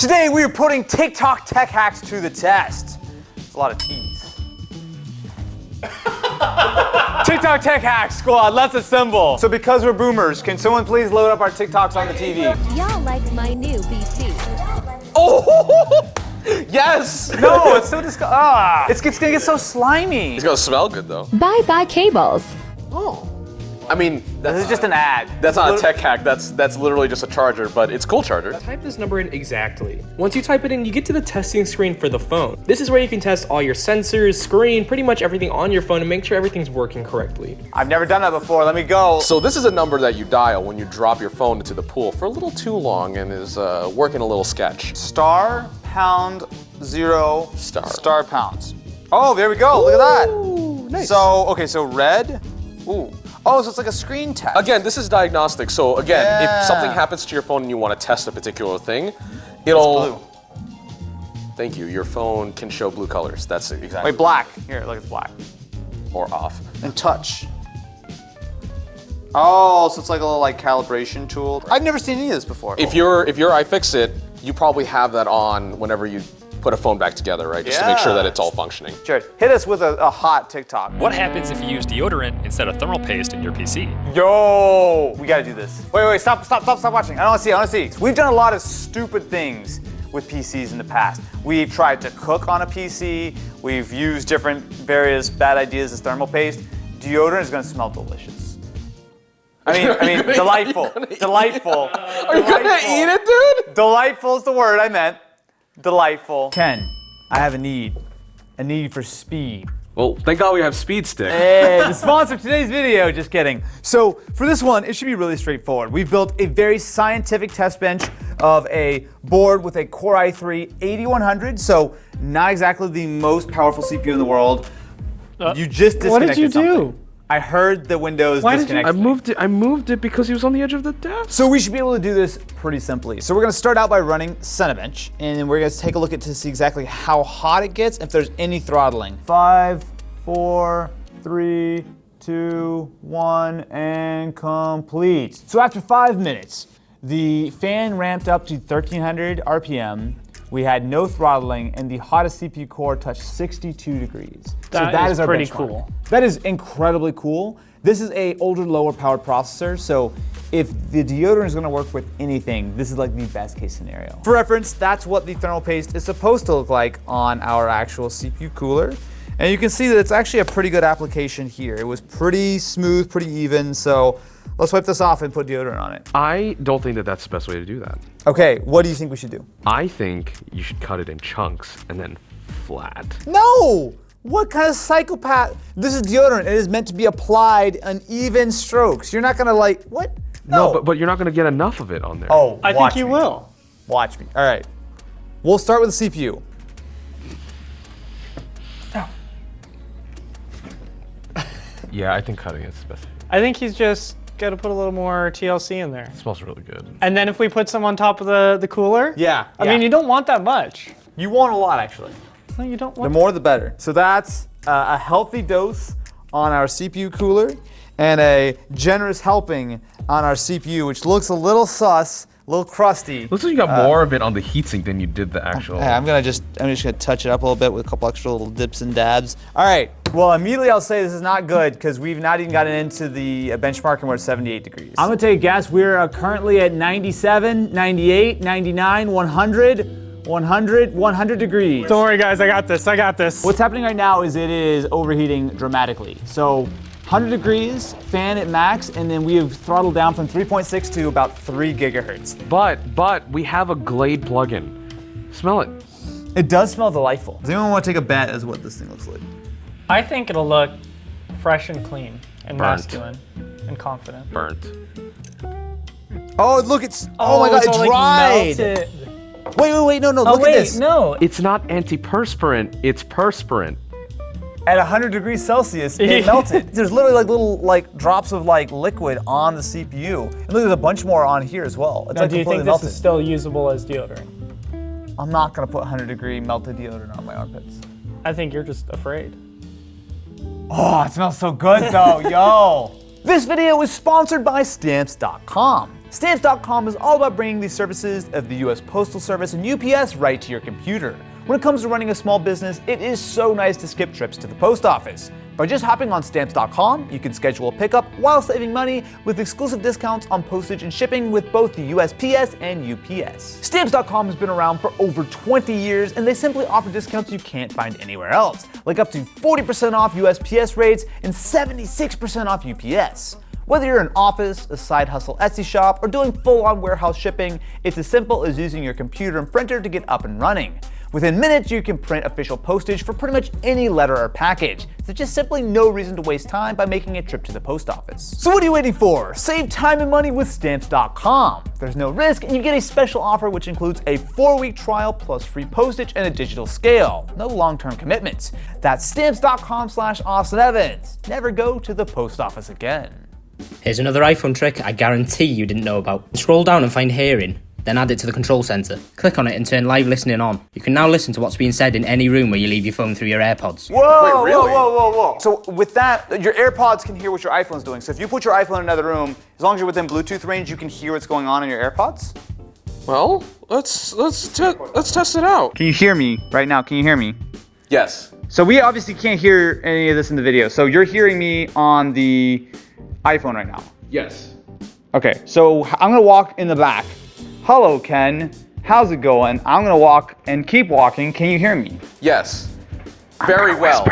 Today we are putting TikTok tech hacks to the test. It's a lot of T's. TikTok tech hacks squad, let's assemble. So because we're boomers, can someone please load up our TikToks on the TV? Y'all like my new PC. Oh! Yes! No, it's so disgusting. It's gonna get so slimy. It's gonna smell good though. Bye-bye cables. Oh. I mean, This is just an ad. that's not a tech hack, that's literally just a charger, but it's a cool charger. Type this number in exactly. Once you type it in, you get to the testing screen for the phone. This is where you can test all your sensors, screen, pretty much everything on your phone and make sure everything's working correctly. I've never done that before, let me go. So this is a number that you dial when you drop your phone into the pool for a little too long and is working a little sketch. Star, pound, 0, Star. pounds. Oh, there we go, look at Ooh, that. nice. So, okay, so red, ooh. Oh, so it's like a screen test. Again, this is diagnostic. So again, Yeah. if something happens to your phone and you want to test a particular thing, it'll. It's blue. Thank you. Your phone can show blue colors. That's exactly. Wait, black. Here, look, it's black. Or off. And touch. Oh, so it's like a little like calibration tool. I've never seen any of this before. If you're iFixit, you probably have that on whenever you put a phone back together, right? Just to make sure that it's all functioning. Jared, hit us with a hot TikTok. What happens if you use deodorant instead of thermal paste in your PC? Yo, we gotta do this. Wait, stop watching. I wanna see. We've done a lot of stupid things with PCs in the past. We've tried to cook on a PC. We've used different various bad ideas as thermal paste. Deodorant is gonna smell delicious. I mean, delightful. Delightful. Are you gonna eat it, dude? Delightful is the word I meant. Delightful. Ken, I have a need for speed. Well, thank God we have Speed Stick. Hey, the sponsor of today's video, just kidding. So for this one, it should be really straightforward. We've built a very scientific test bench of a board with a Core i3 8100, so not exactly the most powerful CPU in the world. You just disconnected What did you do? something. I heard the Windows disconnect. I moved it because he was on the edge of the desk. So we should be able to do this pretty simply. So we're gonna start out by running Cinebench, and then we're gonna take a look to see exactly how hot it gets, if there's any throttling. 5, 4, 3, 2, 1, and complete. So after 5 minutes, the fan ramped up to 1300 RPM. We had no throttling, and the hottest CPU core touched 62 degrees. That is our pretty benchmark. cool. That is incredibly cool. This is a older, lower powered processor, so if the deodorant is gonna work with anything, this is like the best case scenario. For reference, that's what the thermal paste is supposed to look like on our actual CPU cooler. And you can see that it's actually a pretty good application here. It was pretty smooth, pretty even, so let's wipe this off and put deodorant on it. I don't think that that's the best way to do that. Okay, what do you think we should do? I think you should cut it in chunks and then flat. No! What kind of psychopath? This is deodorant. It is meant to be applied in even strokes. You're not gonna like, what? No, but you're not gonna get enough of it on there. Oh, I watch think you me. will. Watch me. All right. We'll start with the CPU. Yeah, I think cutting is best. I think he's just got to put a little more TLC in there. It smells really good. And then if we put some on top of the cooler, Yeah. I mean, you don't want that much. You want a lot, actually. No, you don't The want. more, the better. So that's a healthy dose on our CPU cooler and a generous helping on our CPU, which looks a little sus, a little crusty. Looks like you got more of it on the heatsink than you did the actual. Yeah, I'm just gonna touch it up a little bit with a couple extra little dips and dabs. All right. Well, immediately I'll say this is not good because we've not even gotten into the benchmark and we're at 78 degrees. I'm gonna take a guess. We're currently at 97, 98, 99, 100 degrees. Don't worry, guys. I got this. What's happening right now is it is overheating dramatically. So 100 degrees, fan at max, and then we have throttled down from 3.6 to about 3 gigahertz. But we have a Glade plugin. Smell it. It does smell delightful. Does anyone want to take a bet as what this thing looks like? I think it'll look fresh and clean and Burnt. masculine and confident. Burnt. Oh, look, oh my God, it's it all, like, dried. melted. Wait, no, Oh look wait, at this. no. It's not antiperspirant, it's perspirant. At 100 degrees Celsius, it melted. There's literally like little drops of liquid on the CPU. And look, there's a bunch more on here as well. It's Now, like do you think completely this melted. is still usable as deodorant? I'm not gonna put 100 degree melted deodorant on my armpits. I think you're just afraid. Oh, it smells so good though, yo. This video is sponsored by Stamps.com. Stamps.com is all about bringing these services of the US Postal Service and UPS right to your computer. When it comes to running a small business, it is so nice to skip trips to the post office. By just hopping on Stamps.com, you can schedule a pickup while saving money with exclusive discounts on postage and shipping with both the USPS and UPS. Stamps.com has been around for over 20 years, and they simply offer discounts you can't find anywhere else, like up to 40% off USPS rates and 76% off UPS. Whether you're an office, a side hustle Etsy shop, or doing full-on warehouse shipping, it's as simple as using your computer and printer to get up and running. Within minutes, you can print official postage for pretty much any letter or package. There's just simply no reason to waste time by making a trip to the post office. So what are you waiting for? Save time and money with Stamps.com. There's no risk, and you get a special offer which includes a 4-week trial plus free postage and a digital scale. No long-term commitments. That's Stamps.com/AustinEvans. Never go to the post office again. Here's another iPhone trick I guarantee you didn't know about. Scroll down and find hearing, then add it to the control center. Click on it and turn live listening on. You can now listen to what's being said in any room where you leave your phone through your AirPods. Whoa, Wait, really? whoa. So with that, your AirPods can hear what your iPhone's doing. So if you put your iPhone in another room, as long as you're within Bluetooth range, you can hear what's going on in your AirPods? Well, let's test it out. Can you hear me right now? Can you hear me? Yes. So we obviously can't hear any of this in the video. So you're hearing me on the iPhone right now. Yes. Okay, so I'm gonna walk in the back. Hello, Ken. How's it going? I'm gonna walk and keep walking. Can you hear me? Yes. Very well.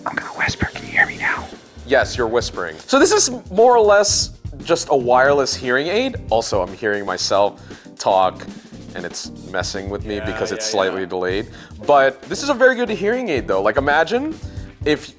I'm gonna whisper. Can you hear me now? Yes, you're whispering. So this is more or less just a wireless hearing aid. Also, I'm hearing myself talk, and it's messing with me because it's slightly delayed. But this is a very good hearing aid, though. Like, imagine if...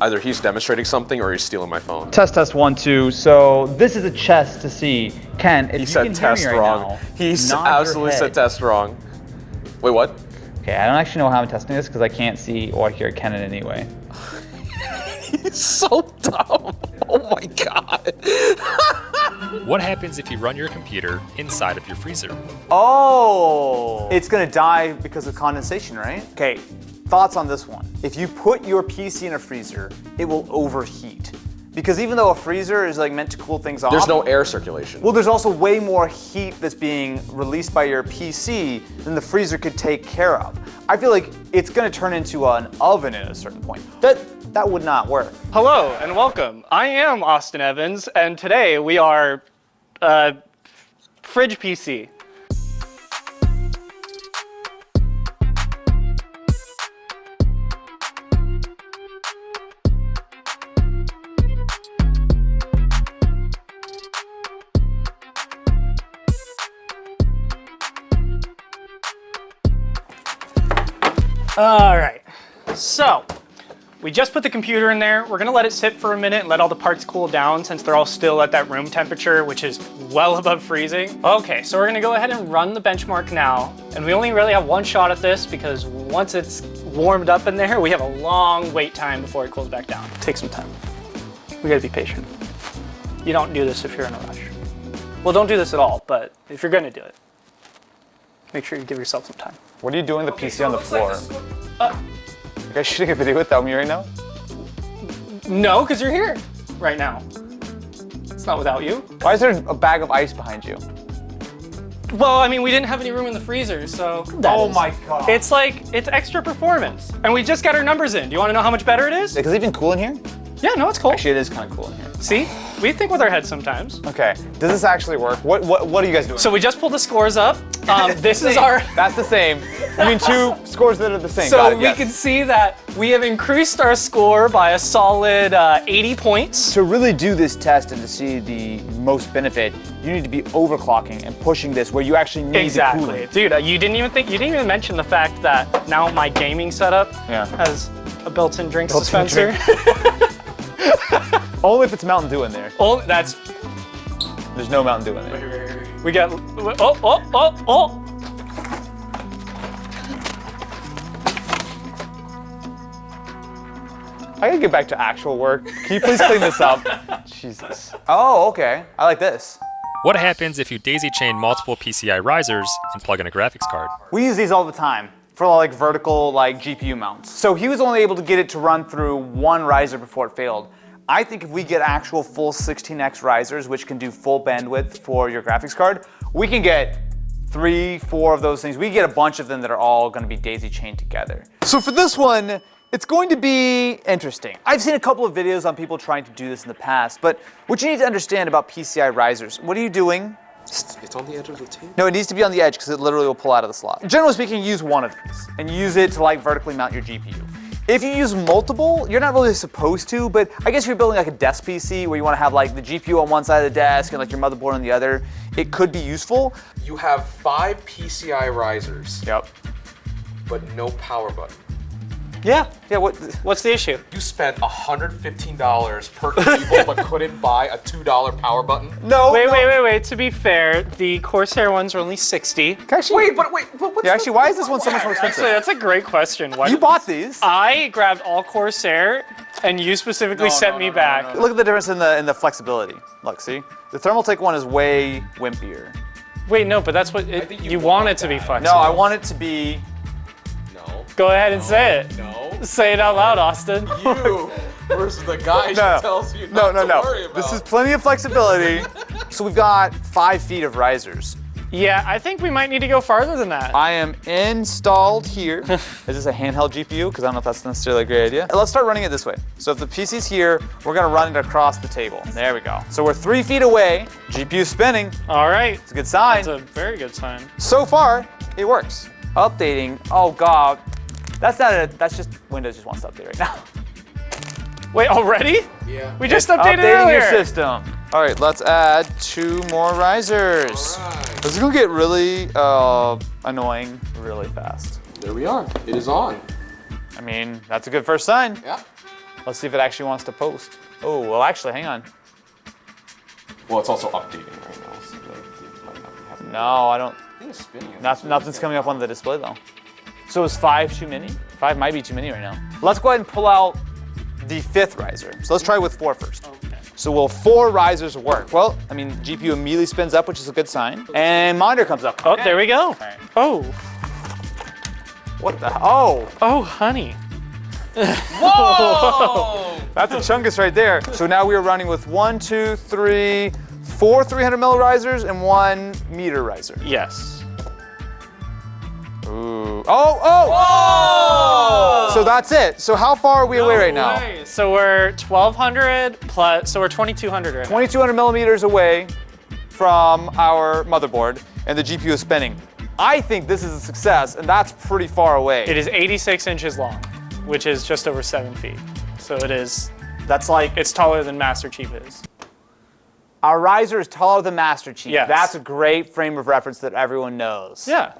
Either he's demonstrating something or he's stealing my phone. Test 1, 2. So this is a chest to see. Ken, if He you said can test hear me right wrong. now, He nod your absolutely said head. test wrong. Wait, what? Okay, I don't actually know how I'm testing this because I can't see or hear Ken in any way. He's so dumb. Oh my god. What happens if you run your computer inside of your freezer? Oh! It's gonna die because of condensation, right? Okay, thoughts on this one. If you put your PC in a freezer, it will overheat. Because even though a freezer is like meant to cool things off, There's no air circulation. well, there's also way more heat that's being released by your PC than the freezer could take care of. I feel like it's gonna turn into an oven at a certain point. That would not work. Hello and welcome. I am Austin Evans, and today we are Fridge PC. All right, so we just put the computer in there. We're gonna let it sit for a minute and let all the parts cool down since they're all still at that room temperature, which is well above freezing. Okay, so we're gonna go ahead and run the benchmark now. And we only really have one shot at this because once it's warmed up in there, we have a long wait time before it cools back down. Take some time. We gotta be patient. You don't do this if you're in a rush. Well, don't do this at all, but if you're gonna do it, make sure you give yourself some time. What are you doing with the PC on the floor? You guys shooting a video without me right now? No, because you're here right now. It's not without you. Why is there a bag of ice behind you? Well, I mean, we didn't have any room in the freezer, so. my god. It's extra performance. And we just got our numbers in. Do you want to know how much better it is? Is it even cool in here? Yeah, no, it's cool. Actually, it is kind of cool in here. See? We think with our heads sometimes. Okay, does this actually work? What are you guys doing? So we just pulled the scores up. This is our. That's the same. I mean, two scores that are the same. So Got it, we yes. can see that we have increased our score by a solid 80 points. To really do this test and to see the most benefit, you need to be overclocking and pushing this where you actually need the cooling. Dude, you didn't even mention the fact that now my gaming setup Yeah. has a built-in drink Built-in dispenser. Only if it's Mountain Dew in there. Oh, that's. There's no Mountain Dew in there. We got. Oh! I gotta get back to actual work. Can you please clean this up? Jesus. Oh, okay. I like this. What happens if you daisy chain multiple PCI risers and plug in a graphics card? We use these all the time. for like vertical like GPU mounts. So he was only able to get it to run through one riser before it failed. I think if we get actual full 16x risers, which can do full bandwidth for your graphics card, we can get 3, 4 of those things. We get a bunch of them that are all gonna be daisy chained together. So for this one, it's going to be interesting. I've seen a couple of videos on people trying to do this in the past, but what you need to understand about PCI risers, what are you doing? It's on the edge of the table. No, it needs to be on the edge because it literally will pull out of the slot. Generally speaking, use one of these and use it to like vertically mount your GPU. If you use multiple, you're not really supposed to, but I guess if you're building like a desk PC where you want to have like the GPU on one side of the desk and like your motherboard on the other, it could be useful. You have 5 PCI risers. Yep. But no power button. Yeah. What's the issue? You spent $115 per cable but couldn't buy a $2 power button? No. Wait. To be fair, the Corsair ones are only 60. Actually, But what's yeah, actually, why is this one so much more expensive? Actually, that's a great question. Why You bought these. I grabbed all Corsair, and you specifically sent me back. Look at the difference in the flexibility. Look, see? The Thermaltake one is way wimpier. Wait, no, but that's what you want it to be flexible. No, I want it to be. No. Go ahead and say it. No. Say it out loud, Austin. You versus the guy who tells you No. not to worry about. This is plenty of flexibility. So we've got 5 feet of risers. Yeah, I think we might need to go farther than that. I am installed here. Is this a handheld GPU? Because I don't know if that's necessarily a great idea. Let's start running it this way. So if the PC's here, we're gonna run it across the table. There we go. So we're 3 feet away, GPU spinning. All right. It's a good sign. That's a very good sign. So far, it works. Updating, oh God. That's just, Windows just wants to update right now. Wait, already? Yeah. We just updated Updating earlier. your system. All right, let's add 2 more risers. Alright. This is gonna get really annoying really fast. There we are. It is on. I mean, that's a good first sign. Yeah. Let's see if it actually wants to post. Oh, well actually, hang on. Well, it's also updating right now. So it might not be happening. No, I don't, I think it's spinning. nothing's coming up on the display though. So is 5 too many? 5 might be too many right now. Let's go ahead and pull out the 5th riser. So let's try with 4 first. Okay. So will 4 risers work? Well, I mean, GPU immediately spins up, which is a good sign. And monitor comes up. Oh, there we go. right. Oh. What the, oh. Oh, honey. Whoa! That's a chungus right there. So now we are running with 1, 2, 3, 4 300 milli risers and 1 meter riser. Yes. Ooh. Oh! So that's it. So how far are we away right now? So we're 1,200 plus, so we're 2,200 right now. 2,200 millimeters away from our motherboard, and the GPU is spinning. I think this is a success, and that's pretty far away. It is 86 inches long, which is just over 7 feet. So it is, That's like, it's taller than Master Chief is. our riser is taller than Master Chief. Yes. That's a great frame of reference that everyone knows. Yeah.